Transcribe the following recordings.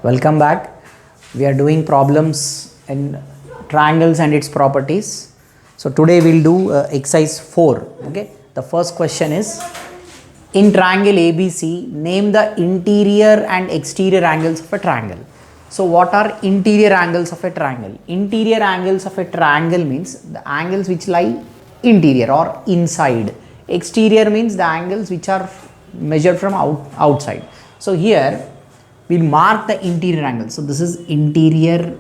Welcome back. We are doing problems in triangles and its properties. So today we'll do exercise 4. Okay. The first question is, in triangle ABC, name the interior and exterior angles of a triangle. So what are interior angles of a triangle? Interior angles of a triangle means the angles which lie interior or inside. Exterior means the angles which are measured from outside. So here we'll mark the interior angle. So this is interior,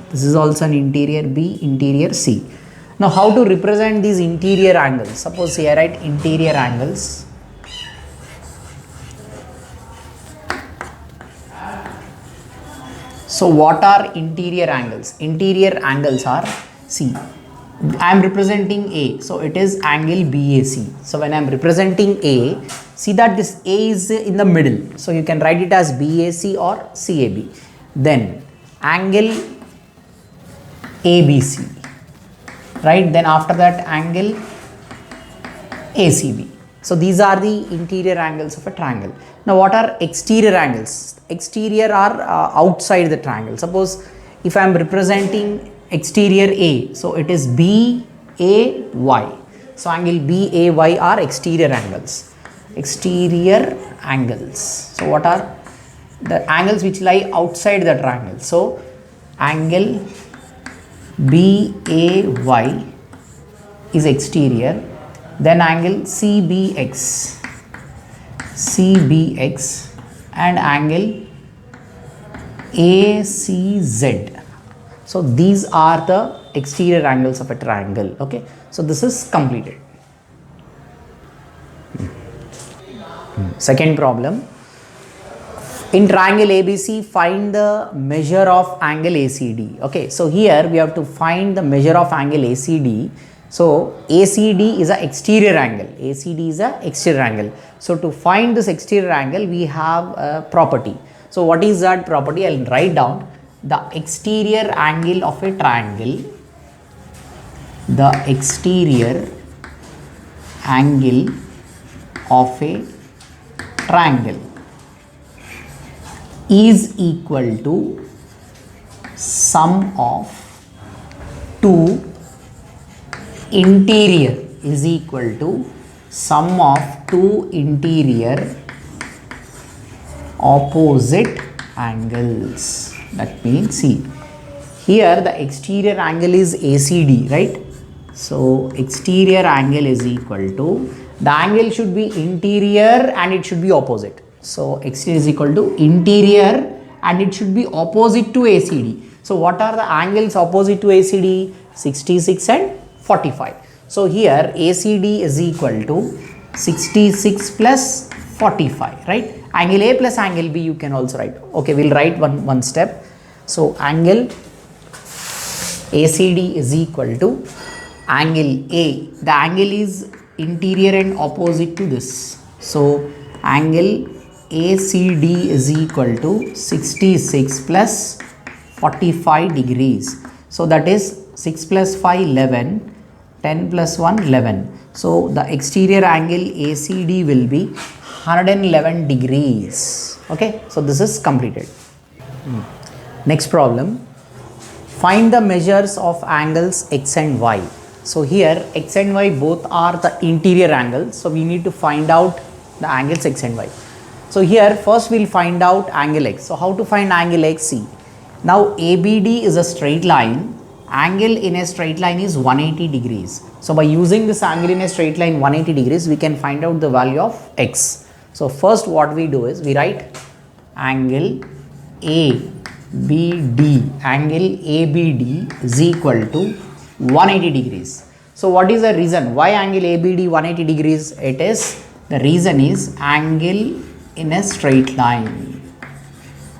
this is also an interior B, interior C. Now how to represent these interior angles? Suppose here I write interior angles. So what are interior angles? Interior angles are, see, I am representing A, so it is angle BAC. So when I am representing A, see that this A is in the middle. So you can write it as BAC or CAB. Then angle ABC, right? Then after that angle ACB. So these are the interior angles of a triangle. Now what are exterior angles? Exterior are outside the triangle. Suppose if I am representing exterior A, so it is BAY. So angle BAY are exterior angles. Exterior angles. So what are the angles which lie outside the triangle? So angle BAY is exterior. Then angle CBX and angle ACZ. So these are the exterior angles of a triangle. Okay, so this is completed. Second problem. In triangle ABC, find the measure of angle ACD. Okay, so here we have to find the measure of angle ACD. So ACD is an exterior angle. ACD is an exterior angle. So to find this exterior angle, we have a property. So what is that property? I'll write down the exterior angle of a triangle. The exterior angle of a triangle is equal to sum of two interior is equal to sum of two interior opposite angles. That means, see, here the exterior angle is ACD, right? So exterior angle is equal to, the angle should be interior and it should be opposite. So exterior is equal to interior and it should be opposite to ACD. So what are the angles opposite to ACD? 66 and 45. So here ACD is equal to 66 plus 45, right? Angle A plus angle B you can also write. Okay, we'll write one step. So angle ACD is equal to angle A. The angle is interior and opposite to this. So angle ACD is equal to 66 plus 45 degrees. So that is 6 plus 5, 11. 10 plus 1, 11. So the exterior angle ACD will be 111 degrees. Okay, so this is completed. Next problem. Find the measures of angles X and Y. So here X and Y both are the interior angles. So we need to find out the angles X and Y. So here first we'll find out angle X. So how to find angle X? See, now ABD is a straight line. Angle in a straight line is 180 degrees. So by using this angle in a straight line 180 degrees, we can find out the value of X. So first what we do is we write angle ABD. Angle ABD is equal to 180 degrees. So what is the reason? Why angle ABD 180 degrees? It is, the reason is angle in a straight line.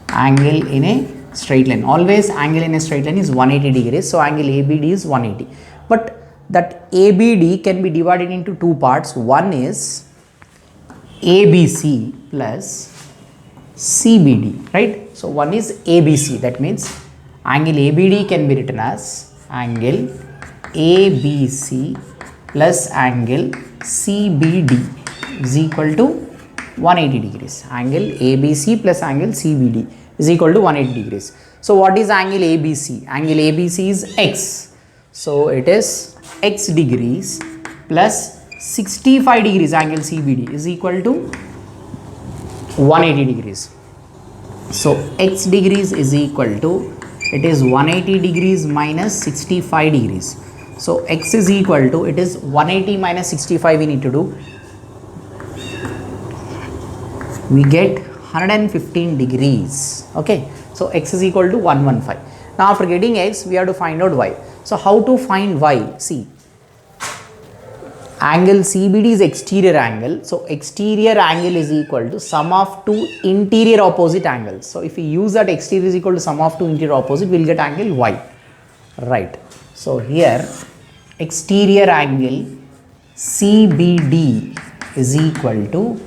Angle in a straight line. Always angle in a straight line is 180 degrees. So angle ABD is 180. But that ABD can be divided into two parts. One is ABC plus CBD, right? So one is ABC. That means angle ABD can be written as angle ABC plus angle CBD is equal to 180 degrees. Angle ABC plus angle CBD is equal to 180 degrees. So what is angle ABC? Angle ABC is x. So it is x degrees plus 65 degrees angle CBD is equal to 180 degrees. So x degrees is equal to, it is 180 degrees minus 65 degrees. So x is equal to, it is 180 minus 65 we need to do. We get 115 degrees. Okay. So x is equal to 115. Now after getting x, we have to find out y. So how to find y? See, angle CBD is exterior angle. So exterior angle is equal to sum of two interior opposite angles. So if we use that exterior is equal to sum of two interior opposite, we will get angle y. Right. So here exterior angle CBD is equal to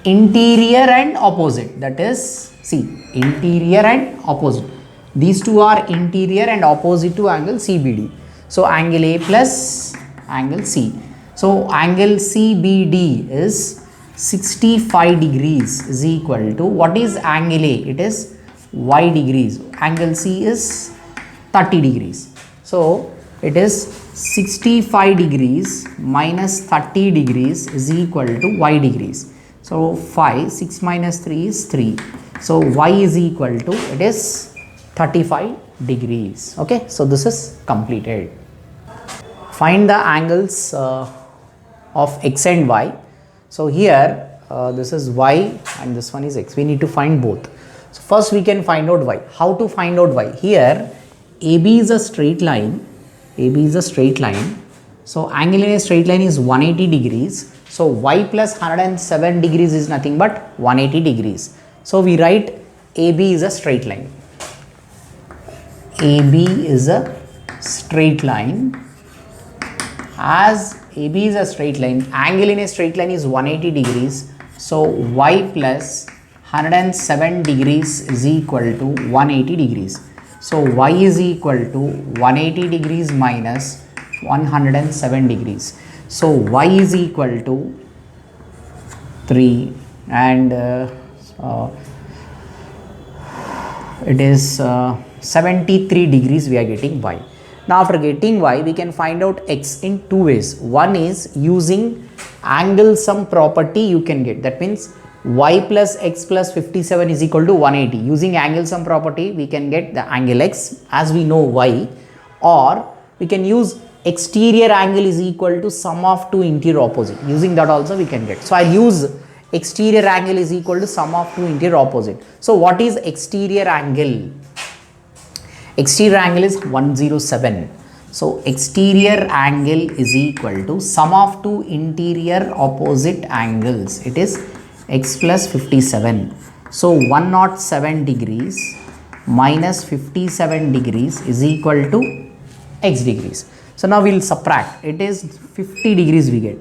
interior and opposite, that is, see, interior and opposite. These two are interior and opposite to angle CBD. So angle A plus angle C. So angle CBD is 65 degrees is equal to, what is angle A? It is y degrees. Angle C is 30 degrees. So it is 65 degrees minus 30 degrees is equal to y degrees. So 5, 6 minus 3 is 3. So y is equal to, it is 35 degrees. Okay. So this is completed. Find the angles of x and y. So here this is y and this one is x. We need to find both. So first we can find out y. How to find out y? Here AB is a straight line. AB is a straight line. So angle in a straight line is 180 degrees. So y plus 107 degrees is nothing but 180 degrees. So we write AB is a straight line. AB is a straight line. As AB is a straight line, angle in a straight line is 180 degrees. So y plus 107 degrees is equal to 180 degrees. So y is equal to 180 degrees minus 107 degrees. So y is equal to 3 and it is 73 degrees we are getting y. Now after getting y, we can find out x in two ways. One is using angle sum property you can get. That means y plus x plus 57 is equal to 180. Using angle sum property, we can get the angle x as we know y, or we can use exterior angle is equal to sum of two interior opposite. Using that also we can get. So I'll use exterior angle is equal to sum of two interior opposite. So what is exterior angle? Exterior angle is 107. So exterior angle is equal to sum of two interior opposite angles. It is x plus 57. So 107 degrees minus 57 degrees is equal to x degrees. So now we will subtract. It is 50 degrees we get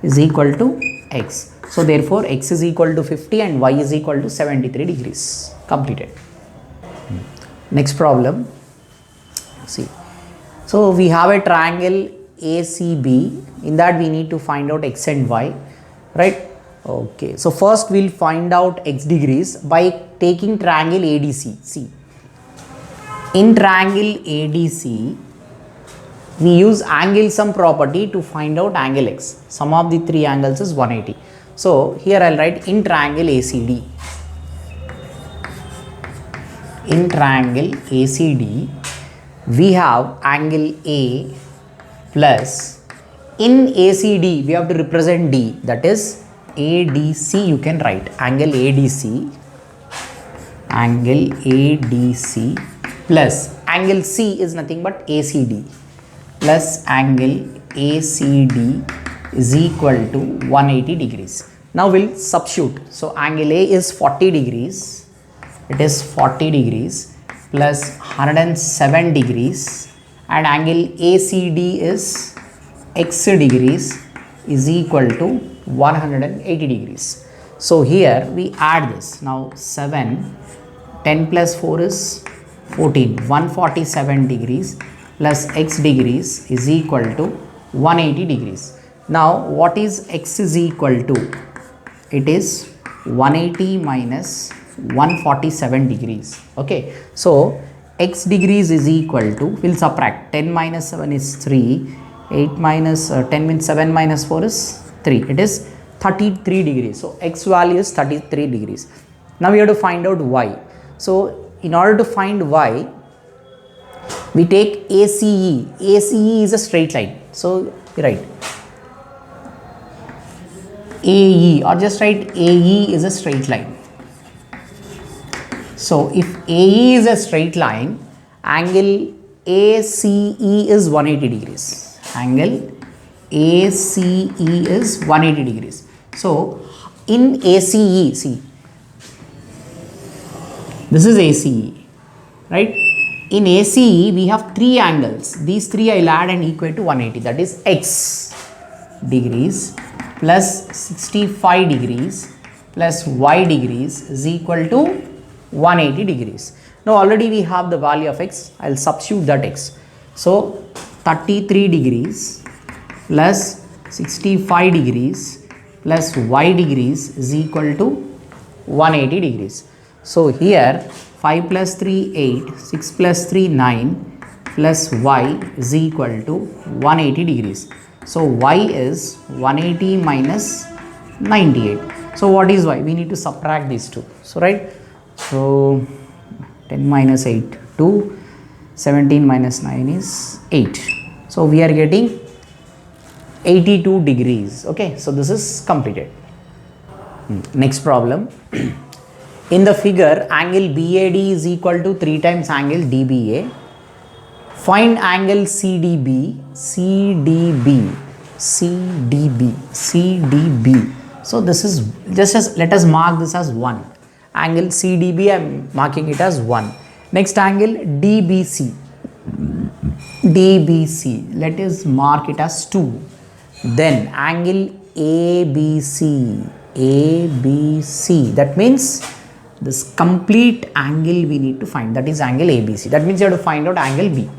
is equal to x. So therefore x is equal to 50 and y is equal to 73 degrees. Completed. Next problem. See. So we have a triangle ACB. In that we need to find out x and y. Right. Okay. So first we'll find out x degrees by taking triangle ADC. See. In triangle ADC, we use angle sum property to find out angle x. Sum of the three angles is 180. So here I'll write in triangle ACD. In triangle ACD, we have angle A plus, in ACD we have to represent D, that is ADC you can write, angle ADC, plus angle C is nothing but ACD, plus angle ACD is equal to 180 degrees. Now we'll substitute. So angle A is 40 degrees. It is 40 degrees plus 107 degrees, and angle ACD is x degrees is equal to 180 degrees. So here we add this. Now 7, 10 plus 4 is 14, 147 degrees plus x degrees is equal to 180 degrees. Now what is x is equal to? It is 180 minus 147 degrees. Okay, so x degrees is equal to, we'll subtract 10 minus 7 is 3, 8 minus 10 means 7 minus 4 is 3, it is 33 degrees. So x value is 33 degrees. Now we have to find out y. So in order to find y, we take ACE. ACE is a straight line. So you write AE, or just write AE is a straight line. So if AE is a straight line, angle ACE is 180 degrees. Angle ACE is 180 degrees. So in ACE, see, this is ACE, right? In ACE, we have three angles. These three I'll add and equate to 180. That is x degrees plus 65 degrees plus y degrees is equal to 180 degrees. Now already we have the value of x. I'll substitute that x. So 33 degrees plus 65 degrees plus y degrees is equal to 180 degrees. So here 5 plus 3 8, 6 plus 3 9 plus y is equal to 180 degrees. So y is 180 minus 98. So what is y? We need to subtract these two. So right. So 10 minus 8 2, 17 minus 9 is 8. So we are getting 82 degrees. Okay. So this is completed. Next problem. In the figure, angle BAD is equal to 3 times angle DBA. Find angle CDB. So this is just as, let us mark this as 1. Angle CDB, I am marking it as 1. Next angle DBC. Let us mark it as 2. Then angle ABC. That means this complete angle we need to find, that is angle ABC. That means you have to find out angle B.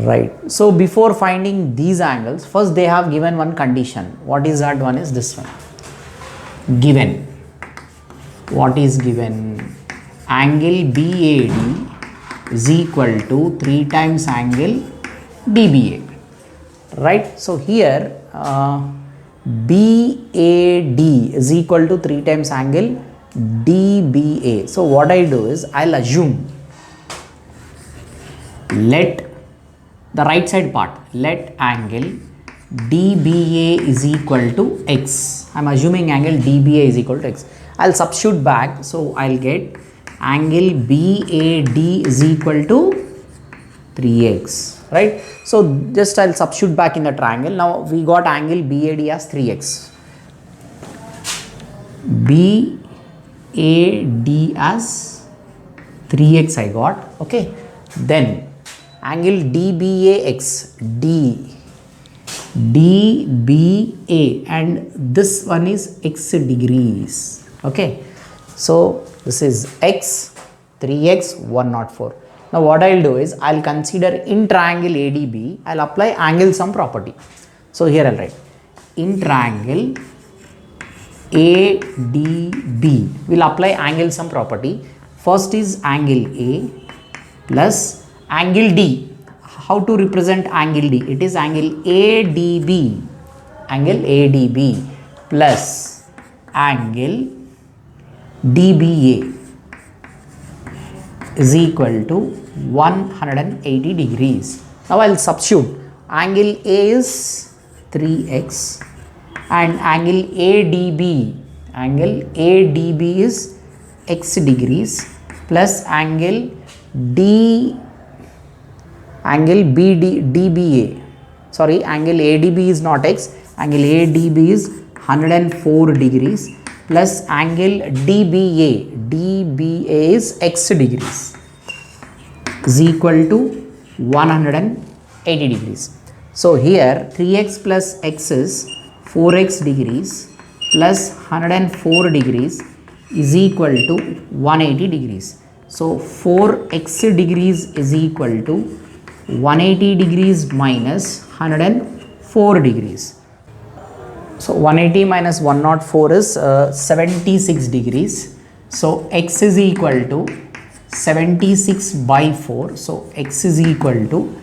Right. So before finding these angles, first they have given one condition. What is that one? Is this one given. What is given? Angle BAD is equal to 3 times angle DBA. Right. So here BAD is equal to 3 times angle DBA. So what I do is I'll assume, let the right side part, let angle DBA is equal to x. I'm assuming angle DBA is equal to x. I'll substitute back. So I'll get angle BAD is equal to 3x. Right. So just I'll substitute back in the triangle. Now we got angle BAD as 3x. BAD as 3x I got. Okay. Then angle DBAX, DBA, and this one is x degrees. Okay. So this is x, 3x, 104. Now what I'll do is I'll consider in triangle ADB, I'll apply angle sum property. So here I'll write in triangle ADB, we'll apply angle sum property. First is angle A plus angle D. How to represent angle D? It is angle ADB, plus angle DBA is equal to 180 degrees. Now I'll substitute. Angle A is 3x and angle ADB is x degrees plus angle DBA. Sorry, angle ADB is not x. Angle ADB is 104 degrees plus angle DBA is x degrees is equal to 180 degrees. So here 3x plus x is 4x degrees plus 104 degrees is equal to 180 degrees. So 4x degrees is equal to 180 degrees minus 104 degrees. So 180 minus 104 is 76 degrees. So x is equal to 76 by 4. So x is equal to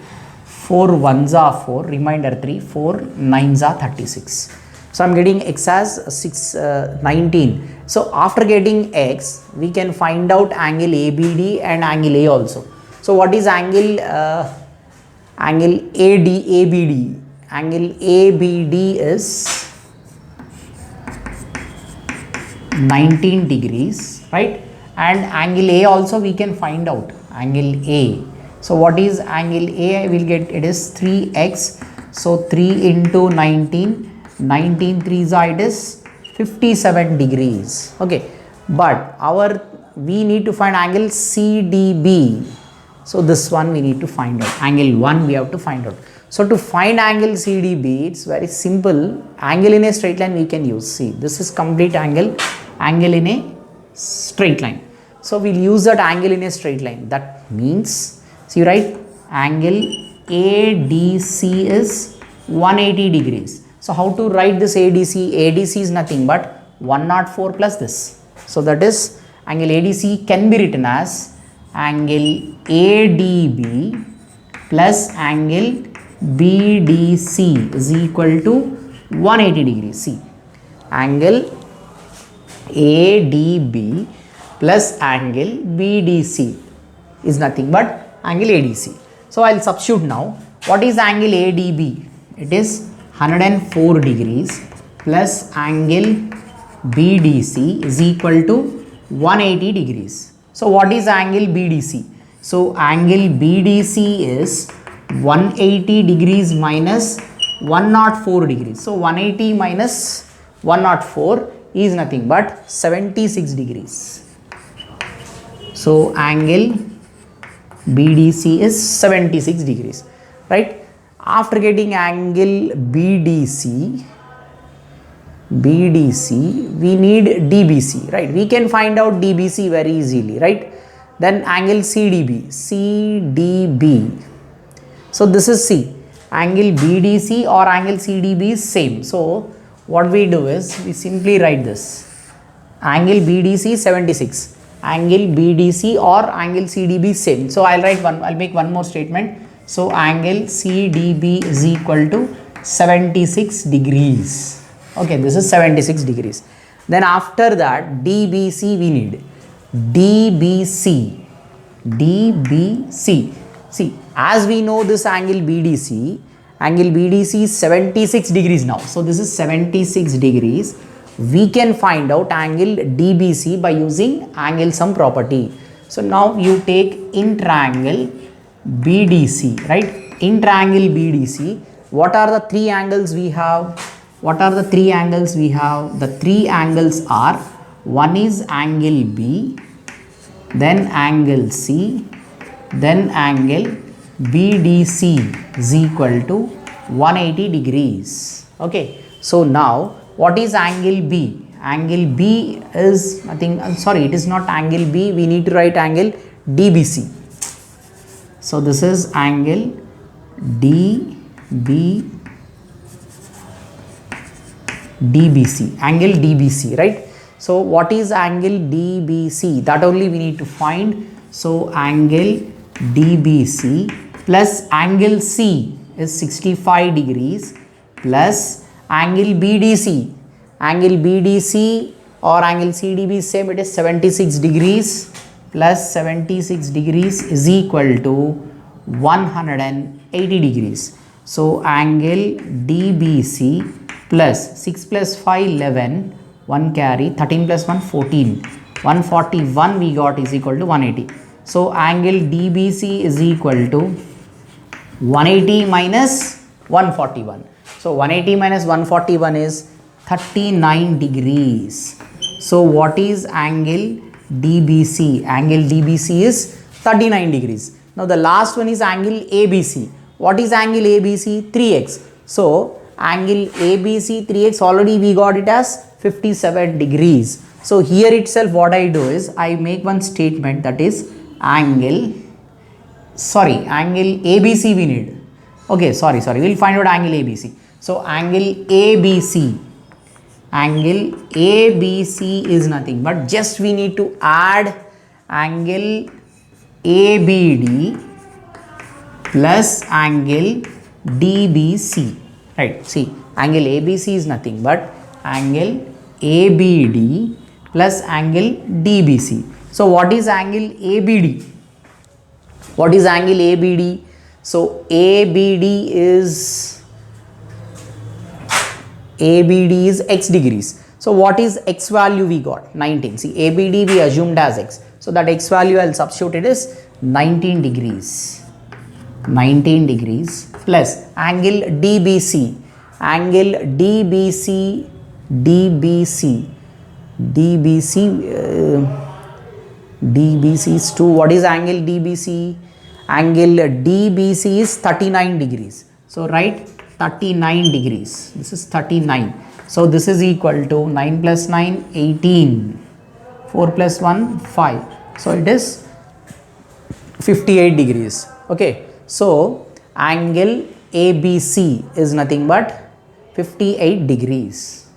4 ones are 4, remainder 3, 4 nines are 36. So I'm getting x as 19. So after getting x, we can find out angle ABD and angle A also. So what is angle ABD? Angle ABD is 19 degrees, right? And angle A also we can find out, angle A. So what is angle A? I will get, it is 3x. So 3 into 19, 19 3s are, it is 57 degrees. Okay, but we need to find angle CDB. So this one we need to find out, angle 1 we have to find out. So to find angle CDB, it's very simple. Angle in a straight line we can use. See, this is complete angle in a straight line. So we'll use that angle in a straight line. That means, see, right, angle ADC is 180 degrees. So how to write this ADC? ADC is nothing but 104 plus this. So that is, angle ADC can be written as angle ADB plus angle BDC is equal to 180 degrees. See, angle ADB plus angle BDC is nothing but angle ADC. So I'll substitute now. What is angle ADB? It is 104 degrees plus angle BDC is equal to 180 degrees. So what is angle BDC? So angle BDC is 180 degrees minus 104 degrees. So 180 minus 104 is nothing but 76 degrees. So angle BDC is 76 degrees, right? After getting angle BDC, we need DBC, right? We can find out DBC very easily, right? Then angle CDB. So this is C. Angle BDC or angle CDB is same. So what we do is, we simply write this. Angle BDC 76. Angle BDC or angle CDB same. So I'll make one more statement. So angle CDB is equal to 76 degrees. Okay, this is 76 degrees. Then after that, DBC we need. DBC. See, as we know this angle BDC is 76 degrees now. So this is 76 degrees. We can find out angle DBC by using angle sum property. So now you take in triangle BDC, right? In triangle BDC, what are the three angles we have? The three angles are, one is angle B, then angle C, then angle BDC is equal to 180 degrees. Okay, so now what is angle B? Angle B is nothing, it is not angle B, we need to write angle DBC. So this is angle DBC, angle DBC, right? So what is angle DBC? That only we need to find. So angle DBC plus angle C is 65 degrees plus angle BDC. Angle BDC or angle CDB same, it is 76 degrees plus 76 degrees is equal to 180 degrees. So angle DBC plus 6 plus 5 11, 1 carry, 13 plus 1 14, 141 we got is equal to 180. So angle DBC is equal to 180 minus 141. So 180 minus 141 is 39 degrees. So what is angle DBC? Angle DBC is 39 degrees. Now the last one is angle ABC. What is angle ABC? 3x. So angle ABC 3x, already we got it as 57 degrees. So here itself what I do is, I make one statement, that is angle ABC we need. Okay, sorry, we'll find out angle ABC. So angle ABC angle ABC is nothing but just we need to add angle ABD plus angle DBC, right? See, angle ABC is nothing but angle ABD plus angle DBC. So what is angle ABD? What is angle ABD? So ABD is x degrees. So what is x value we got? 19. See, ABD we assumed as x. So that x value I will substitute it is 19 degrees. 19 degrees plus angle DBC. Angle DBC is 2. What is angle DBC? Angle DBC is 39 degrees. So write 39 degrees. This is 39. So this is equal to 9 plus 9, 18. 4 plus 1, 5. So it is 58 degrees. Okay. So angle ABC is nothing but 58 degrees.